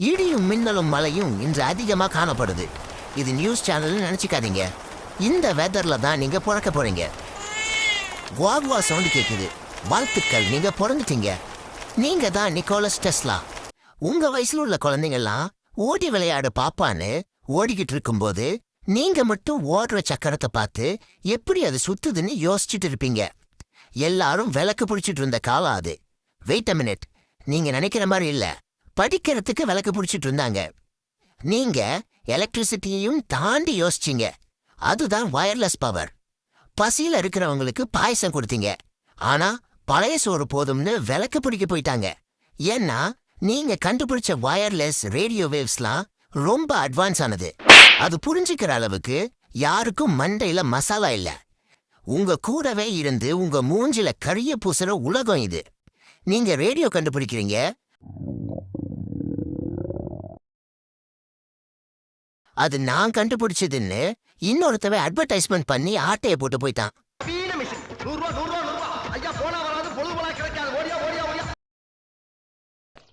இடியும் மின்னலும் மழையும் இன்று அதிகமா காணப்படுது. இது நியூஸ் சேனல்னு நினைச்சுக்காதீங்க. இந்த வெதர்ல தான் நீங்க பிறக்க போறீங்க. குவா சவுண்ட் கேக்குது. வாழ்த்துக்கள், நீங்க பிறந்துட்டீங்க. நீங்க தான் நிக்கோலஸ் டெஸ்லா. உங்க வயசுல உள்ள குழந்தைங்கெல்லாம் ஓடி விளையாடு பாப்பான்னு ஓடிக்கிட்டு இருக்கும்போது நீங்க மட்டும் ஓடுற சக்கரத்தை பார்த்து எப்படி அது சுத்துதுன்னு யோசிச்சுட்டு இருப்பீங்க. எல்லாரும் விளக்கு பிடிச்சிட்டு இருந்த காலம் அது. வெயிட் அ மினிட், நீங்க நினைக்கிற மாதிரி இல்ல. படிக்கிறதுக்கு விளக்கு பிடிச்சிட்டு இருந்தாங்க. நீங்க எலக்ட்ரிசிட்டியையும் தாண்டி யோசிச்சீங்க. அதுதான் வயர்லெஸ் பவர். பசியில இருக்கிறவங்களுக்கு பாயசம் கொடுத்தீங்க. ஆனா பழைய சோறு போதும்னு விளக்கு பிடிக்க போயிட்டாங்க. ஏன்னா நீங்க கண்டுபிடிச்ச வயர்லெஸ் ரேடியோ வேவ்ஸ்லாம் ரொம்ப அட்வான்ஸ் ஆனது. அது புரிஞ்சுக்கிற அளவுக்கு யாருக்கும் மண்டையில மசாலா இல்ல. உங்க கூடவே இருந்து உங்க மூஞ்சில கரிய பூசுற உலகம் இது. நீங்க ரேடியோ கண்டுபிடிக்கிறீங்க, அது நான் கண்டுபிடிச்சதுன்னு இன்னொருத்தவ அட்வர்டைஸ்மெண்ட் பண்ணி ஆட்டைய போட்டு போயிட்டான்.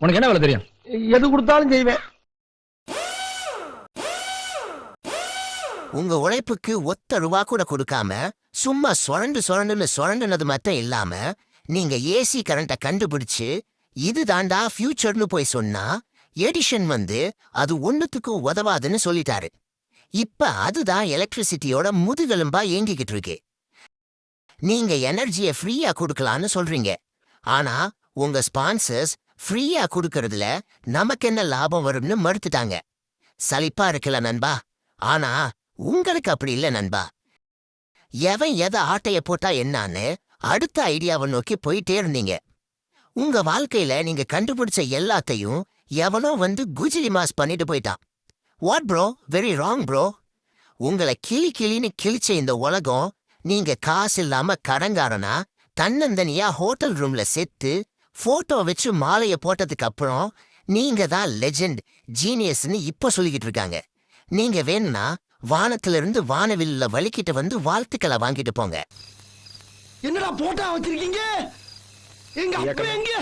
உனக்கு என்ன வேலை தெரியும்? எது கொடுத்தாலும் செய்வேன். உங்க உழைப்புக்கு ஒத்த ரூபா கூட கொடுக்காம சும்மா சுரண்டுனது மட்டும் இல்லாம நீங்க ஏசி கரண்ட்டை கண்டுபிடிச்சு இது தாண்டா ஃபியூச்சர்னு போய் சொன்னா எடிஷன் வந்து அது ஒன்னுத்துக்கும் உதவாதுன்னு சொல்லிட்டாரு. இப்ப அதுதான் எலக்ட்ரிசிட்டியோட முதுகெலும்பா இயங்கிக்கிட்டு இருக்கு. நீங்க எனர்ஜியை ஃப்ரீயா கொடுக்கலான்னு சொல்றீங்க. ஆனா உங்க ஸ்பான்சர்ஸ் ஃப்ரீயா கொடுக்கறதுல நமக்கு என்ன லாபம் வரும்னு மறுத்துட்டாங்க. சலிப்பா இருக்கல நண்பா, ஆனா உங்களுக்கு அப்படி இல்ல நண்பா. எவன் எதை ஆட்டைய போட்டா என்னான்னு அடுத்த ஐடியாவை நோக்கி போயிட்டே இருந்தீங்க. உங்க வாழ்க்கையில நீங்க கண்டுபிடிச்ச எல்லாத்தையும் எவனோ வந்து குஜிலி மாஸ் பண்ணிட்டு போயிட்டான். What bro, very wrong bro. உங்களை கிளின்னு கிழிச்ச இந்த உலகம் நீங்க காசு இல்லாம கடங்காரனா தன்னந்தனியா ஹோட்டல் ரூம்ல செத்து போட்டோ வச்சு மாலைய போட்டதுக்கு அப்புறம் நீங்க தான் லெஜெண்ட், ஜீனியஸ்னு இப்ப சொல்லிக்கிட்டு இருக்காங்க. நீங்க வேணும்னா வானத்துல இருந்து வானவில்ல வலிக்கிட்டு வந்து வாழ்த்துக்களை வாங்கிட்டு போங்க. என்னடா போட்டா வச்சிருக்கீங்க? எங்க அப்பா எங்க?